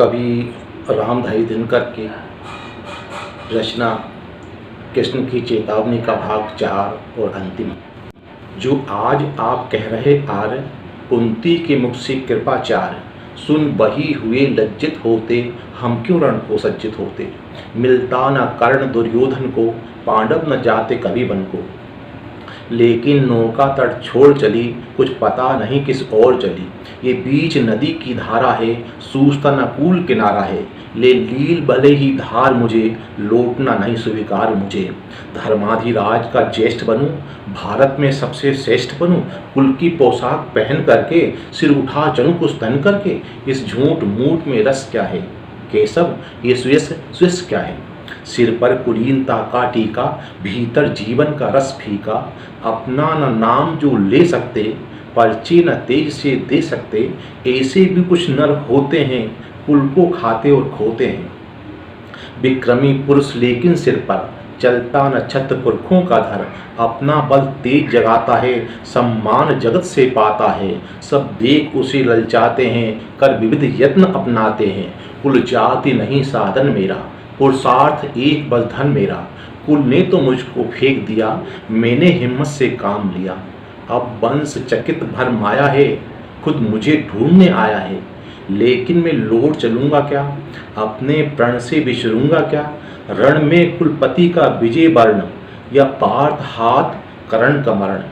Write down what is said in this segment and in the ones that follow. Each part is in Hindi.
कवि रामधारी दिनकर की रचना कृष्ण की चेतावनी का भाग 4 और अंतिम। जो आज आप कह रहे आर, कुंती के मुख से कृपाचार, सुन बही हुए लज्जित होते, हम क्यों रण को सज्जित होते। मिलता न कर्ण दुर्योधन को, पांडव न जाते कभी वन को। लेकिन नौका तट छोड़ चली, कुछ पता नहीं किस ओर चली। ये बीच नदी की धारा है, सूझता न कूल किनारा है। ले लील भले ही धार मुझे, लौटना नहीं स्वीकार मुझे। धर्माधिराज का ज्येष्ठ बनूं, भारत में सबसे श्रेष्ठ बनूं। कुल की पोशाक पहन करके, सिर उठा चलूं कुछ तन करके। इस झूठ मूठ में रस क्या है केशव, ये स्विस क्या है। सिर पर कुलीनता का टीका, भीतर जीवन का रस फीका। अपना न नाम जो ले सकते, पर्चे न तेज से दे सकते। ऐसे भी कुछ नर होते हैं, कुल को खाते और खोते हैं। विक्रमी पुरुष लेकिन सिर पर, चलता न छत्र पुरखों का धर। अपना बल तेज जगाता है, सम्मान जगत से पाता है। सब देख उसे ललचाते हैं, कर विविध यत्न अपनाते हैं। कुल जाति नहीं साधन मेरा, पुरुषार्थ एक बस धन मेरा। कुल ने तो मुझको फेंक दिया, मैंने हिम्मत से काम लिया। अब वंश चकित भर माया है, खुद मुझे ढूंढने आया है। लेकिन मैं लौट चलूंगा क्या, अपने प्रण से बिछड़ूंगा क्या। रण में कुलपति का विजय वर्ण, या पार्थ हाथ कर्ण का मरण।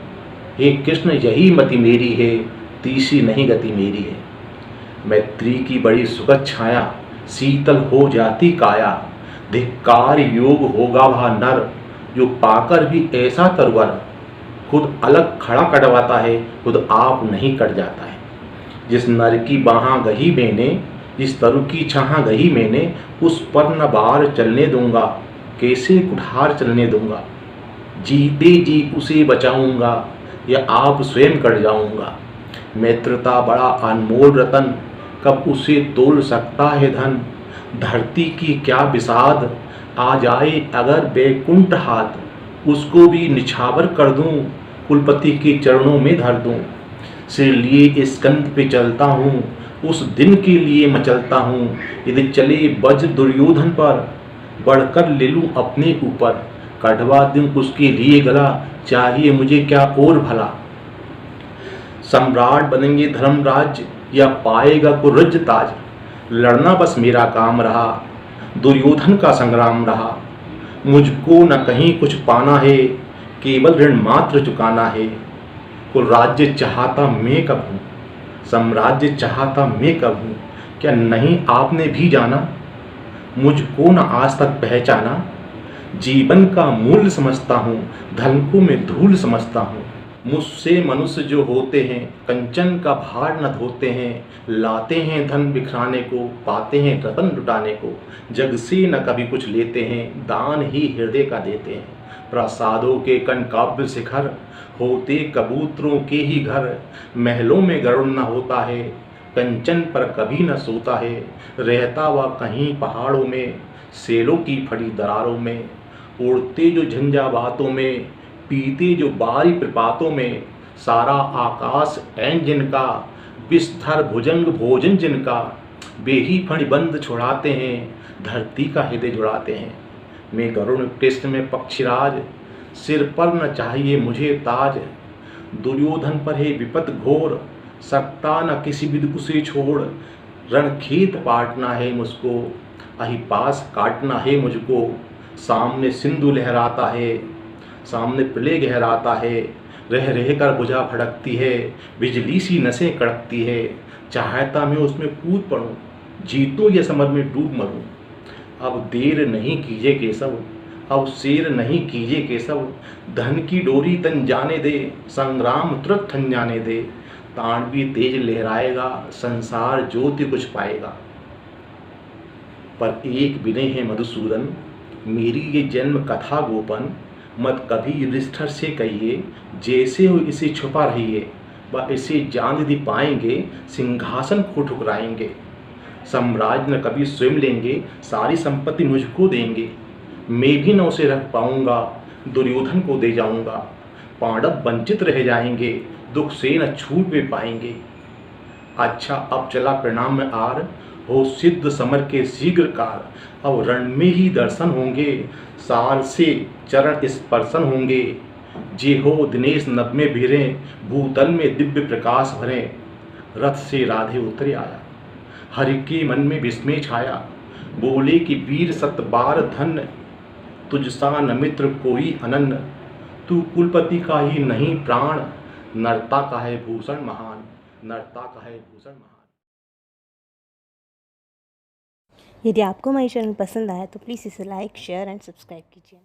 हे कृष्ण यही मति मेरी है, तीसरी नहीं गति मेरी है। मैत्री की बड़ी सुखद छाया, शीतल हो जाती काया। धिक्कार योग होगा वह नर, जो पाकर भी ऐसा तरवर। खुद अलग खड़ा कटवाता है, खुद आप नहीं कट जाता है। जिस नर की बाहाँ गही मैंने, जिस तरु की छाह गही मैंने। उस पर न बार चलने दूंगा, कैसे कुठार चलने दूंगा। जीते जी उसे बचाऊंगा, या आप स्वयं कट जाऊंगा। मित्रता बड़ा अनमोल रतन, कब उसे तोल सकता है धन। धरती की क्या विषाद, आ जाए अगर बैकुंठ हाथ। उसको भी निछावर कर दूं, कुलपति के चरणों में धर दूं। सिर लिए स्कंद पे चलता हूँ, उस दिन के लिए मचलता हूँ। यदि चले वज्र दुर्योधन पर, बढ़कर ले लूं अपने ऊपर। कटवा दूं उसके लिए गला, चाहिए मुझे क्या और भला। सम्राट बनेंगे धर्मराज, या पाएगा कुरज ताज। लड़ना बस मेरा काम रहा, दुर्योधन का संग्राम रहा। मुझको न कहीं कुछ पाना है, केवल ऋण मात्र चुकाना है। कुल राज्य चाहता मैं कब हूँ, साम्राज्य चाहता मैं कब हूँ। क्या नहीं आपने भी जाना, मुझको न आज तक पहचाना। जीवन का मूल्य समझता हूँ, धन को मैं धूल समझता हूँ। मुझसे मनुष्य जो होते हैं, कंचन का भार न धोते हैं। लाते हैं धन बिखराने को, पाते हैं रतन लुटाने को। जग से न कभी कुछ लेते हैं, दान ही हृदय का देते हैं। प्रसादों के कनकाव्य शिखर, होते कबूतरों के ही घर। महलों में गरुड़ न होता है, कंचन पर कभी न सोता है। रहता वह कहीं पहाड़ों में, सेलों की फटी दरारों में। उड़ते जो झंझावातों में, पीते जो बारी प्रपातों में। सारा आकाश ऐन जिनका, विस्तर भुजंग भोजन जिनका। वे ही फणिबंद छुड़ाते हैं, धरती का हृदय जुड़ाते हैं। मैं गरुण कृष्ण में पक्षीराज, सिर पर न चाहिए मुझे ताज। दुर्योधन पर है विपत घोर, सकता न किसी विधि उसे छोड़। रणखेत पाटना है मुझको, अहिपास काटना है मुझको। सामने सिंधु लहराता है, सामने प्रलय गहराता है। रह रह कर बुझा भड़कती है, बिजली सी नसें कड़कती है। चाहता मैं उसमें कूद पड़ूं, जीतूं या समर में डूब मरूं। अब देर नहीं कीजिए केशव, अब शेर नहीं कीजिए केशव। धन की डोरी तन जाने दे, संग्राम तुरंत थन जाने दे। तांडवी तेज लहराएगा, संसार ज्योति कुछ पाएगा। पर एक विनय है मधुसूदन, मेरी ये जन्म कथा गोपन। मत कभी युधिष्ठिर से कहिए, जैसे हो इसे छुपा रहिए। वह इसे जान यदि पाएंगे, सिंहासन को ठुकराएंगे। साम्राज्य न कभी स्वयं लेंगे, सारी संपत्ति मुझको देंगे। मैं भी न उसे रख पाऊंगा, दुर्योधन को दे जाऊंगा। पांडव वंचित रह जाएंगे, दुख से न छूट भी पाएंगे। अच्छा अब चला प्रणाम में आर, हो सिद्ध समर के शीघ्र काल, अब रण में ही दर्शन होंगे, साल से चरण स्पर्शन होंगे। जे हो दिनेश नभ में भिरे, भूतल में दिव्य प्रकाश भरे, रथ से राधे उतरे आया, हरि के मन में विस्मय छाया, बोले कि वीर सतबार धन्य, तुझसा न मित्र कोई अनन्य, तू कुलपति का ही नहीं प्राण, नरता का है भूषण महान, नरता का है भूषण महान। यदि आपको हमारी चैनल पसंद आया तो प्लीज़ इसे लाइक, शेयर एंड सब्सक्राइब कीजिए।